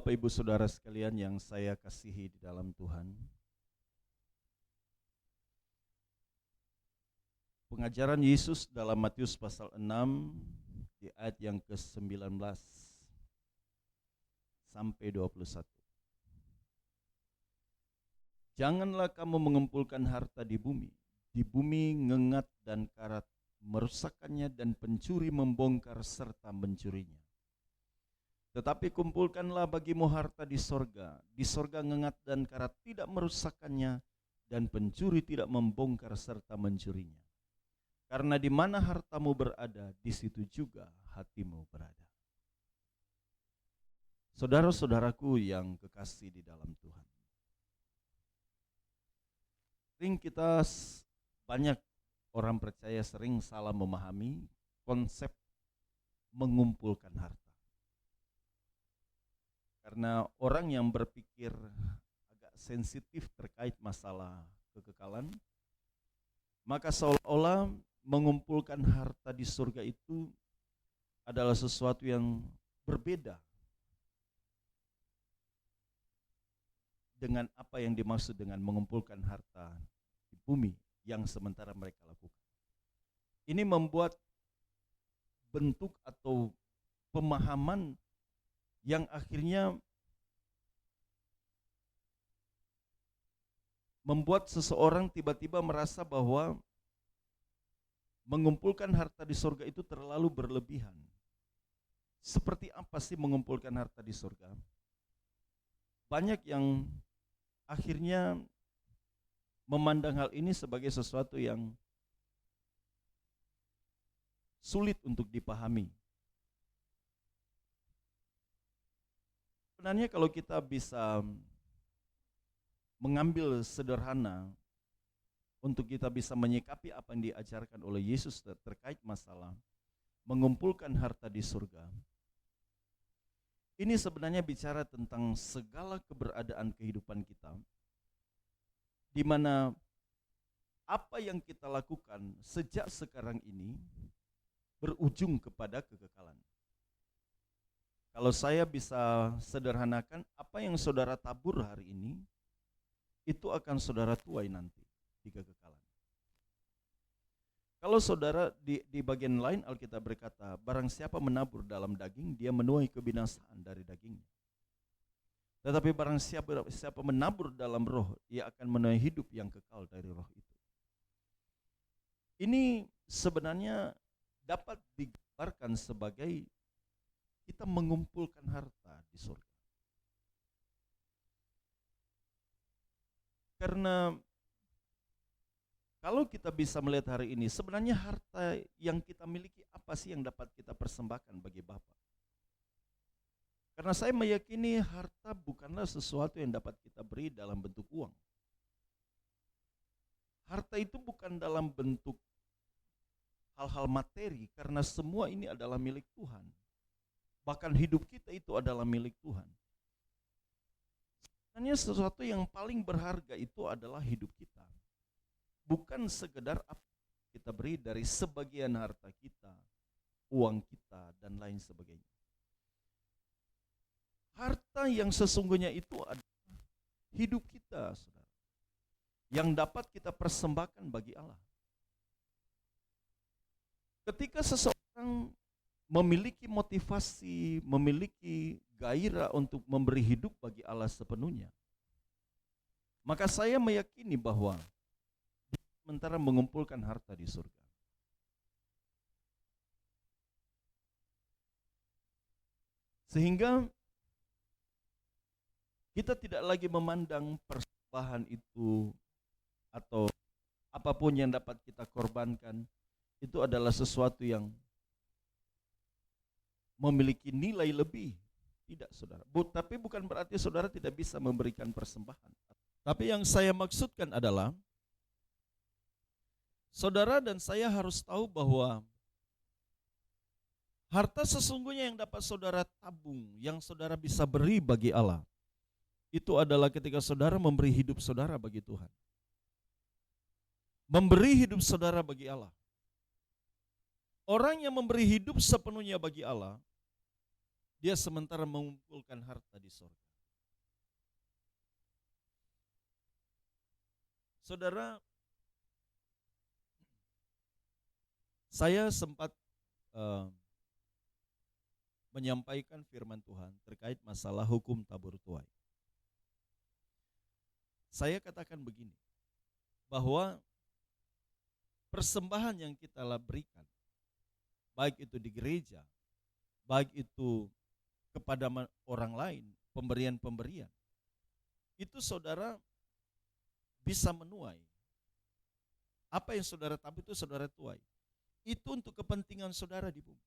Bapak Ibu Saudara sekalian yang saya kasihi di dalam Tuhan. Pengajaran Yesus dalam Matius pasal 6 di ayat yang ke-19 sampai 21. Janganlah kamu mengumpulkan harta di bumi ngengat dan karat merusakkannya dan pencuri membongkar serta mencurinya. Tetapi kumpulkanlah bagimu harta di sorga ngengat dan karat tidak merusakkannya dan pencuri tidak membongkar serta mencurinya. Karena di mana hartamu berada, di situ juga hatimu berada. Saudara-saudaraku yang kekasih di dalam Tuhan. Sering kita banyak orang percaya sering salah memahami konsep mengumpulkan harta. Karena orang yang berpikir agak sensitif terkait masalah kekekalan, maka seolah-olah mengumpulkan harta di surga itu adalah sesuatu yang berbeda dengan apa yang dimaksud dengan mengumpulkan harta di bumi yang sementara mereka lakukan. Ini membuat bentuk atau pemahaman yang akhirnya membuat seseorang tiba-tiba merasa bahwa mengumpulkan harta di surga itu terlalu berlebihan. Seperti apa sih mengumpulkan harta di surga? Banyak yang akhirnya memandang hal ini sebagai sesuatu yang sulit untuk dipahami. Sebenarnya kalau kita bisa mengambil sederhana untuk kita bisa menyikapi apa yang diajarkan oleh Yesus terkait masalah mengumpulkan harta di surga. Ini sebenarnya bicara tentang segala keberadaan kehidupan kita, di mana apa yang kita lakukan sejak sekarang ini berujung kepada kekekalan. Kalau saya bisa sederhanakan, apa yang saudara tabur hari ini, itu akan saudara tuai nanti di kekekalan. Kalau saudara di bagian lain Alkitab berkata, barang siapa menabur dalam daging, dia menuai kebinasaan dari dagingnya. Tetapi barang siapa menabur dalam roh, ia akan menuai hidup yang kekal dari roh itu. Ini sebenarnya dapat digambarkan sebagai kita mengumpulkan harta di surga. Karena kalau kita bisa melihat hari ini, sebenarnya harta yang kita miliki apa sih yang dapat kita persembahkan bagi Bapa? Karena saya meyakini harta bukanlah sesuatu yang dapat kita beri dalam bentuk uang. Harta itu bukan dalam bentuk hal-hal materi, karena semua ini adalah milik Tuhan. Bahkan hidup kita itu adalah milik Tuhan. Sebenarnya sesuatu yang paling berharga itu adalah hidup kita. Bukan sekedar apa kita beri dari sebagian harta kita, uang kita, dan lain sebagainya. Harta yang sesungguhnya itu adalah hidup kita, saudara, yang dapat kita persembahkan bagi Allah. Ketika seseorang memiliki motivasi, memiliki gairah untuk memberi hidup bagi Allah sepenuhnya, maka saya meyakini bahwa sementara mengumpulkan harta di surga. Sehingga kita tidak lagi memandang persembahan itu atau apapun yang dapat kita korbankan itu adalah sesuatu yang memiliki nilai lebih. Tidak, saudara. Tapi bukan berarti saudara tidak bisa memberikan persembahan. Tapi yang saya maksudkan adalah saudara dan saya harus tahu bahwa harta sesungguhnya yang dapat saudara tabung, yang saudara bisa beri bagi Allah, itu adalah ketika saudara memberi hidup saudara bagi Tuhan. Memberi hidup saudara bagi Allah. Orang yang memberi hidup sepenuhnya bagi Allah, Dia sementara mengumpulkan harta di sorga. Saudara, saya sempat menyampaikan firman Tuhan terkait masalah hukum tabur tuai. Saya katakan begini, bahwa persembahan yang kita berikan, baik itu di gereja, baik itu kepada orang lain, pemberian-pemberian, itu saudara bisa menuai. Apa yang saudara tabur itu saudara tuai. Itu untuk kepentingan saudara di bumi.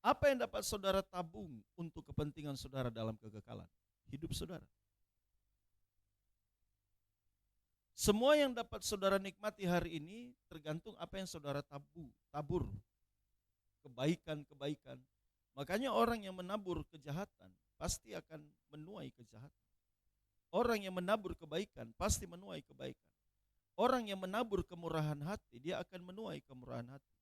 Apa yang dapat saudara tabung untuk kepentingan saudara dalam kekekalan? Hidup saudara. Semua yang dapat saudara nikmati hari ini tergantung apa yang saudara tabur. Kebaikan-kebaikan. Makanya orang yang menabur kejahatan pasti akan menuai kejahatan. Orang yang menabur kebaikan pasti menuai kebaikan. Orang yang menabur kemurahan hati, dia akan menuai kemurahan hati.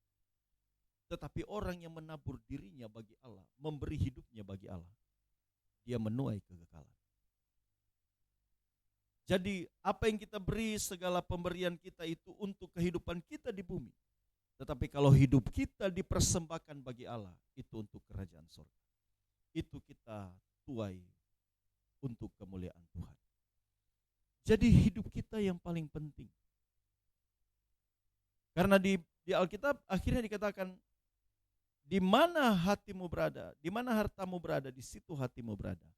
Tetapi orang yang menabur dirinya bagi Allah, memberi hidupnya bagi Allah, dia menuai kekekalan. Jadi apa yang kita beri, segala pemberian kita itu untuk kehidupan kita di bumi. Tetapi kalau hidup kita dipersembahkan bagi Allah, itu untuk kerajaan surga. Itu kita tuai untuk kemuliaan Tuhan. Jadi hidup kita yang paling penting. Karena di Alkitab akhirnya dikatakan, di mana hatimu berada, di mana hartamu berada, di situ hatimu berada.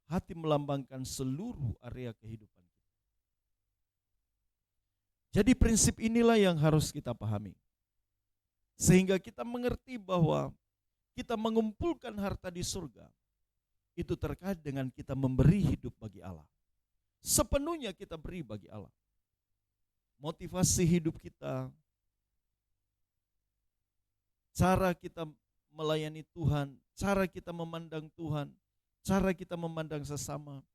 Hati melambangkan seluruh area kehidupan kita. Jadi prinsip inilah yang harus kita pahami. Sehingga kita mengerti bahwa kita mengumpulkan harta di surga, itu terkait dengan kita memberi hidup bagi Allah. Sepenuhnya kita beri bagi Allah. Motivasi hidup kita, cara kita melayani Tuhan, cara kita memandang Tuhan, cara kita memandang sesama,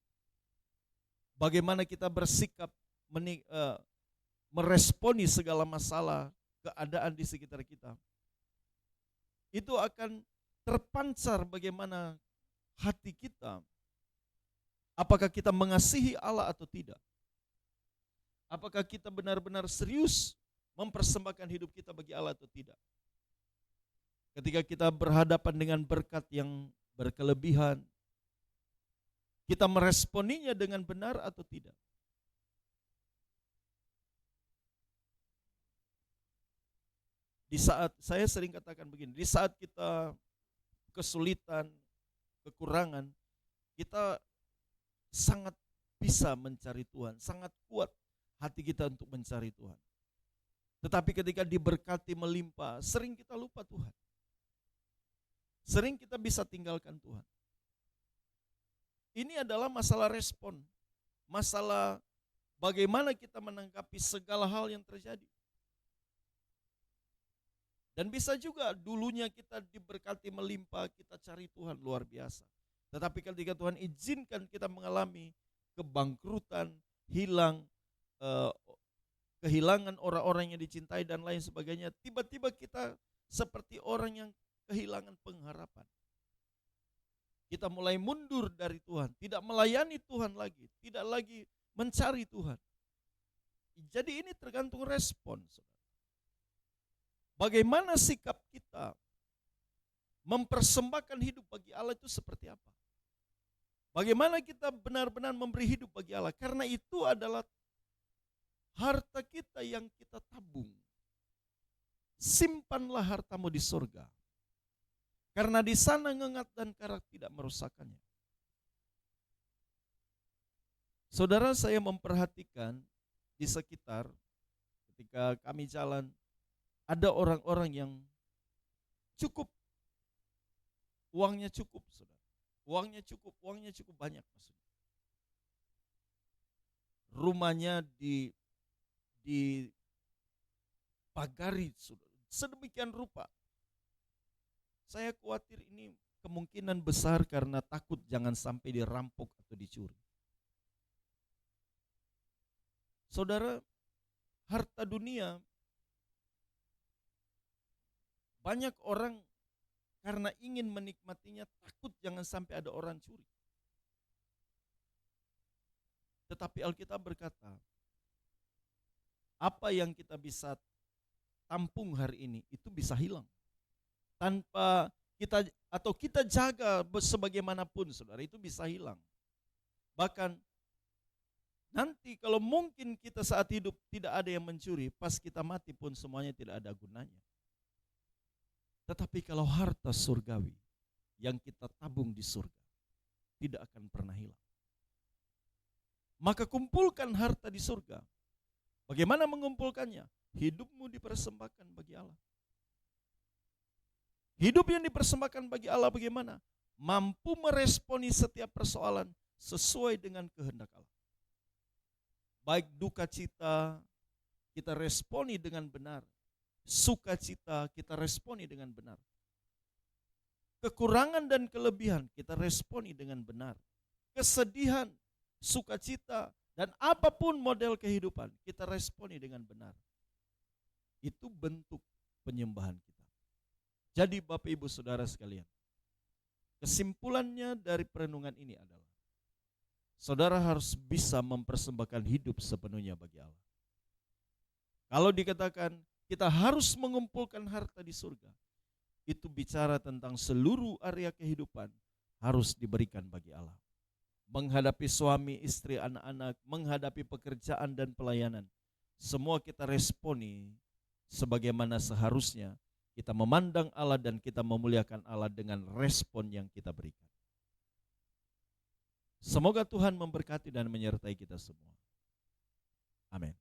bagaimana kita bersikap meresponi segala masalah, keadaan di sekitar kita. Itu akan terpancar bagaimana hati kita, apakah kita mengasihi Allah atau tidak. Apakah kita benar-benar serius mempersembahkan hidup kita bagi Allah atau tidak. Ketika kita berhadapan dengan berkat yang berkelebihan, kita meresponinya dengan benar atau tidak. Di saat, saya sering katakan begini, di saat kita kesulitan, kekurangan, kita sangat bisa mencari Tuhan, sangat kuat hati kita untuk mencari Tuhan. Tetapi ketika diberkati melimpah, sering kita lupa Tuhan. Sering kita bisa tinggalkan Tuhan. Ini adalah masalah respon, masalah bagaimana kita menanggapi segala hal yang terjadi. Dan bisa juga dulunya kita diberkati melimpah, kita cari Tuhan luar biasa. Tetapi ketika Tuhan izinkan kita mengalami kebangkrutan, kehilangan orang-orang yang dicintai dan lain sebagainya, tiba-tiba kita seperti orang yang kehilangan pengharapan. Kita mulai mundur dari Tuhan, tidak melayani Tuhan lagi, tidak lagi mencari Tuhan. Jadi ini tergantung respon. Bagaimana sikap kita mempersembahkan hidup bagi Allah itu seperti apa? Bagaimana kita benar-benar memberi hidup bagi Allah? Karena itu adalah harta kita yang kita tabung. Simpanlah hartamu di surga. Karena di sana ngengat dan karat tidak merusakkannya. Saudara, saya memperhatikan di sekitar ketika kami jalan, ada orang-orang yang cukup, uangnya cukup, saudara. Uangnya cukup banyak maksudnya. Rumahnya dipagari, saudara, sedemikian rupa. Saya khawatir ini kemungkinan besar karena takut jangan sampai dirampok atau dicuri. Saudara, harta dunia, banyak orang karena ingin menikmatinya, takut jangan sampai ada orang curi. Tetapi Alkitab berkata, apa yang kita bisa tampung hari ini itu bisa hilang. Tanpa kita jaga sebagaimanapun, saudara, itu bisa hilang. Bahkan nanti kalau mungkin kita saat hidup tidak ada yang mencuri, pas kita mati pun semuanya tidak ada gunanya. Tetapi kalau harta surgawi yang kita tabung di surga tidak akan pernah hilang. Maka kumpulkan harta di surga. Bagaimana mengumpulkannya? Hidupmu dipersembahkan bagi Allah. Hidup yang dipersembahkan bagi Allah bagaimana? Mampu meresponi setiap persoalan sesuai dengan kehendak Allah. Baik duka cita, kita responi dengan benar. Sukacita, kita responi dengan benar. Kekurangan dan kelebihan, kita responi dengan benar. Kesedihan, sukacita, dan apapun model kehidupan, kita responi dengan benar. Itu bentuk penyembahan kita. Jadi Bapak Ibu Saudara sekalian, kesimpulannya dari perenungan ini adalah, saudara harus bisa mempersembahkan hidup sepenuhnya bagi Allah. Kalau dikatakan kita harus mengumpulkan harta di surga, itu bicara tentang seluruh area kehidupan harus diberikan bagi Allah. Menghadapi suami, istri, anak-anak, menghadapi pekerjaan dan pelayanan, semua kita responi sebagaimana seharusnya kita memandang Allah dan kita memuliakan Allah dengan respon yang kita berikan. Semoga Tuhan memberkati dan menyertai kita semua. Amin.